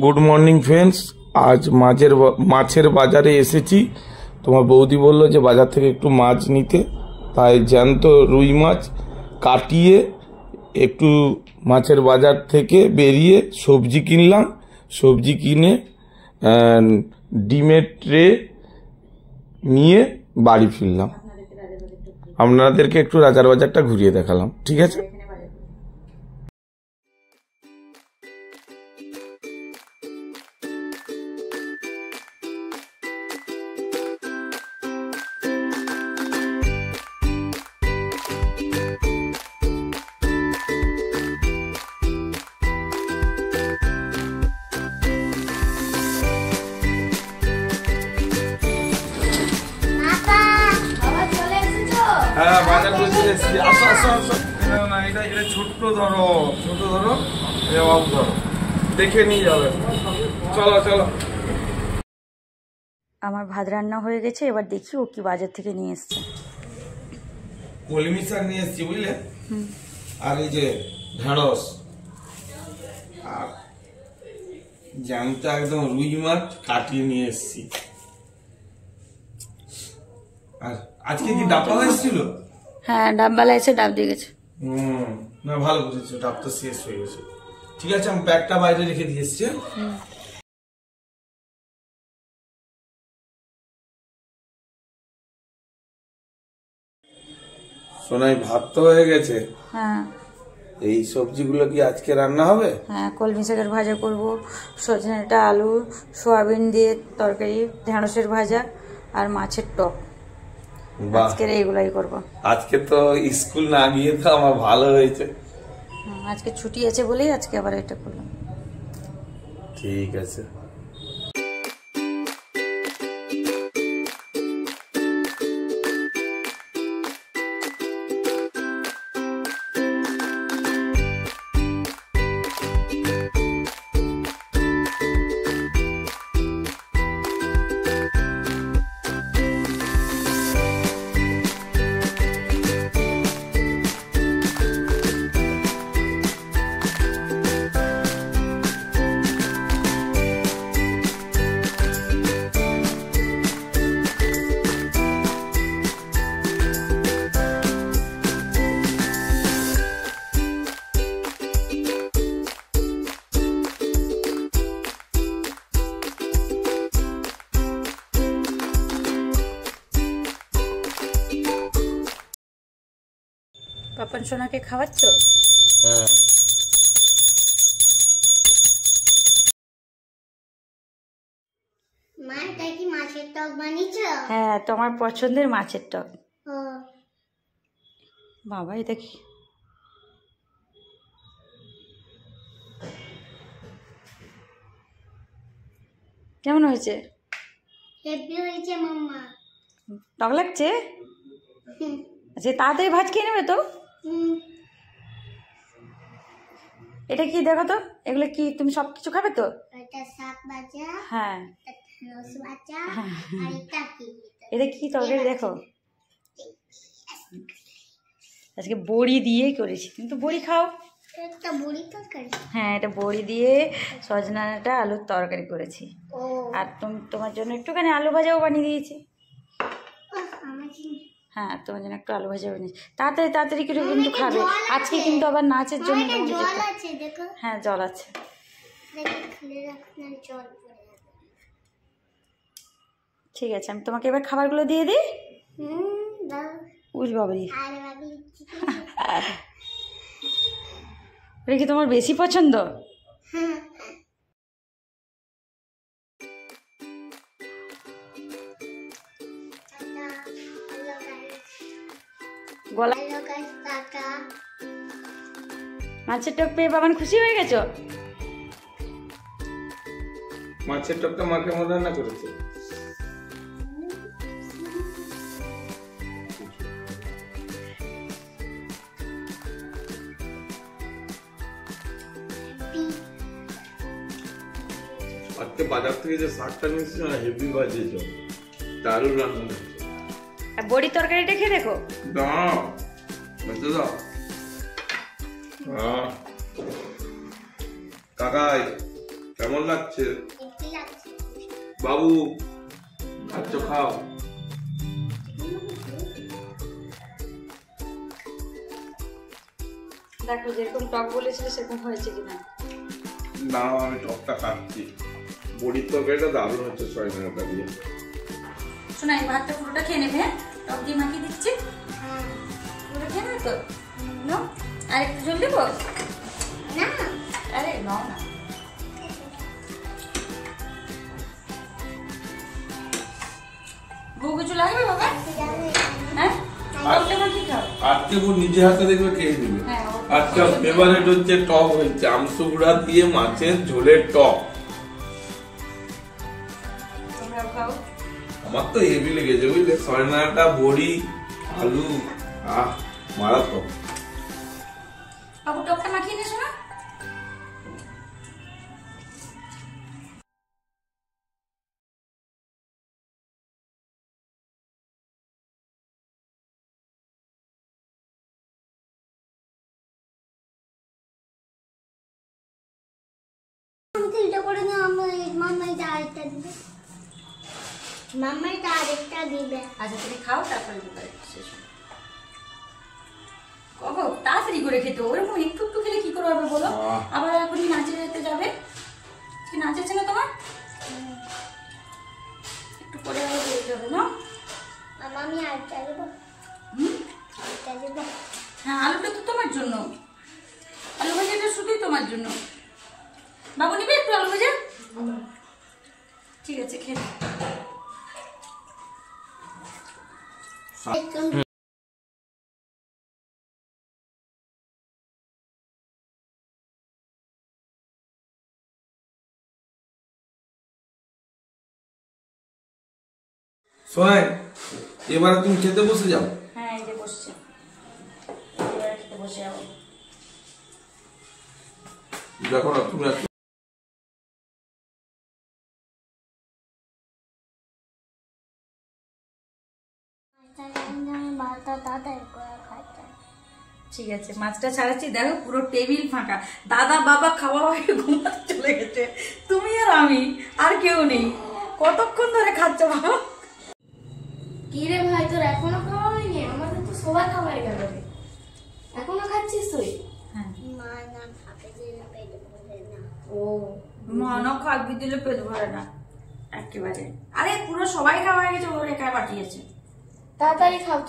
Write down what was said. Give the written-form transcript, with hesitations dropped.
Good morning friends. আজ মাছের বাজারে এসেছি। তোমার বৌদি বললো যে বাজার থেকে একটু মাছ নিতে, তাই জ্যান্ত রুই মাছ কাটিয়ে একটু মাছের বাজার থেকে বেরিয়ে সবজি কিনলাম। সবজি কিনে ডিমের ট্রে নিয়ে বাড়ি ফিরলাম। আপনাদেরকে একটু রাজার বাজারটা ঘুরিয়ে দেখালাম, ঠিক আছে? হ্যাঁ, বাজার করে চলে এসেছি। আসো আসো আসো। না, এটা ছোট্ট ধরো, ছোট ধরো, বাবু ধরো, দেখে নিয়ে যাবে। চলো চলো। আমার ভাত রান্না হয়ে গেছে, এবার দেখি ও কি বাজার থেকে নিয়ে এসছে। কলমি শাক নিয়ে এসছি, বুঝলে? আর এই যে ঢেঁড়স, আর জ্যান্ত একদম রুই মাছ কাটিয়ে নিয়ে এসছি। আর আজকে কি ডাববালা এসেছিল? হ্যাঁ, ডাববালা এসে ডাব দিয়ে গেছে। না, ভালো বুঝেছো, ডাব তো শেষ হয়ে গেছে। ঠিক আছে, আমি ব্যাগটা বাইরে রেখে দিয়ে এসছি। সোনাই, ভাত তো হয়ে গেছে। হ্যাঁ। এই সবজিগুলো কি আজকে রান্না হবে? হ্যাঁ, কলমি শাকের ভাজা করব, সজনেটা, আলু, সোয়াবিন দিয়ে তরকারি, ঢেঁড়সের ভাজা আর মাছের টক। আজকের এইগুলাই করব। আজকে তো স্কুল না গিয়ে তো আমার ভালো হয়েছে। আজকে ছুটি আছে বলেই আজকে আবার এটা করলাম। ঠিক আছে। পাপন সোনাকে খাওয়াচ্ছ? হ্যাঁ। মা, এটা কি মাছের টক বানিয়েছো? হ্যাঁ, তোমার পছন্দের মাছের টক। বাবা, এটা কি? কেমন হয়েছে? হেভি হয়েছে মাম্মা। টক লাগছে? আচ্ছা, তাড়াতাড়ি ভাত খেয়ে নেবে তো। এটা কি দেখো তো, এগুলো কি তুমি সব কিছু খাবে তো? এটা শাক ভাজা। হ্যাঁ। ঢেঁড়স ভাজা। আর এটা কি? এটা কি তরকারি দেখো? আজকে বড়ি দিয়েই করেছি। তুমি তো বড়ি খাও। এটা বড়ি তরকারি? হ্যাঁ, এটা বড়ি দিয়ে সজনাটা আলুর তরকারি করেছি। আর তোমার জন্য একটুখানি আলু ভাজাও বানিয়ে দিয়েছি। হ্যাঁ, তোমার জন্য একটু আলু ভাজা বানিয়েছি। তাড়াতাড়ি তাড়াতাড়ি করে কিন্তু খাবে। আজকে কিন্তু আবার নাচের জন্য হ্যাঁ, জল আছে। ঠিক আছে, আমি তোমাকে এবার খাবারগুলো দিয়ে দিই। উজ বাবারি, ওটা কি তোমার বেশি পছন্দ? মাছের টক পেয়ে বাবান খুশি হয়ে গেছো? মাছের টকটা মা কেমন রান্না করেছে? আজকে বাজার থেকে যে শাকটা নিয়েছি না, হেভি বাজিয়েছ, দারুণ রান্না। বড়ি তরকারিটা খেয়ে দেখো। দাও, বেঁচে দাও। কাকাই কেমন লাগছে টেস্টি লাগছে। বাবু? খাচ্ছ, খাও। দেখো যেরকম টক বলেছিলে সেরকম হয়েছে কিনা। না, আমি টকটা খাচ্ছি। বড়ির তরকারিটা দারুণ হচ্ছে সয়াবিন আটা দিয়ে। শোনা, এই ভাতটা পুরোটা খেয়ে নেবে। হ্যাঁ, টক দিয়ে মাখিয়ে দিচ্ছি, পুরো খেয়ে নেবে তো। নাও, আর একটু জল দেবো? না আরে নাও না। বউ কিছু লাগবে বাবা? হ্যাঁ, টকটা মাখিয়ে খাও। আজকে ও নিজে হাতে দেখবে খেয়ে দিবে। হ্যাঁ, আজকে ফেভারিট হচ্ছে টক হয়েছে, আমসুগুড়া দিয়ে মাছের ঝোলের টক। তোমরাও খাও। আমার তো হেভি লেগেছে বুঝলে, সয়নাটা, বড়ি, আলু, মারাত্মক। বাবু টকটা মাখিয়ে নিয়েছো না? তিনটা করে না, মাম্মাই আরেকটা দিবে। মাম্মাই আরেকটা দিবে। আচ্ছা তুমি খাও, তারপরে দিবে শেষ। কখন তাড়াতাড়ি করে খেতে, ওরকম একটু একটু খেলে কি করে হবে বলো? আবার এখনই নাচে যেতে যাবে। কি নাচ আছে না তোমার? একটু পরে আবার বেরিয়ে যাবে না? মামা আমি আরেকটা দেবো। আরেকটা দেবো। হ্যাঁ, আলুটা তো তোমার জন্য, আলু ভাজাটা শুধুই তোমার জন্য। বাবু নিবে একটু আলু ভাজা? ঠিক আছে, খেয়ে নাও। সোনাই, এবারে তুমি খেতে বসে যাও। হ্যাঁ, এই যে বসছে, এবারে খেতে বসে যাবো। দেখো না তুমি ঠিক আছে, মাছটা ছাড়াচ্ছি। দেখো পুরো টেবিল ফাঁকা, দাদা বাবা খাওয়া হয়ে ঘুমাতে চলে গেছে, তুমি আর আমি, আর কেউ নেই। কতক্ষণ ধরে খাচ্ছ বাবা? কি রে ভাই, তোর এখনো খাওয়া হয়নি? আমাদের তো সবার খাওয়া হয়ে গেল রে, এখনো খাচ্ছিস তুই? হ্যাঁ, মা না খাবে দিলে পেট ভরে না। ও মনে খাবি দিলে পেট ভরে না একেবারে। আরে পুরো সবাই খাওয়া হয়ে গেছে, ওর একা বাকি আছে। তাড়াতাড়ি খাও।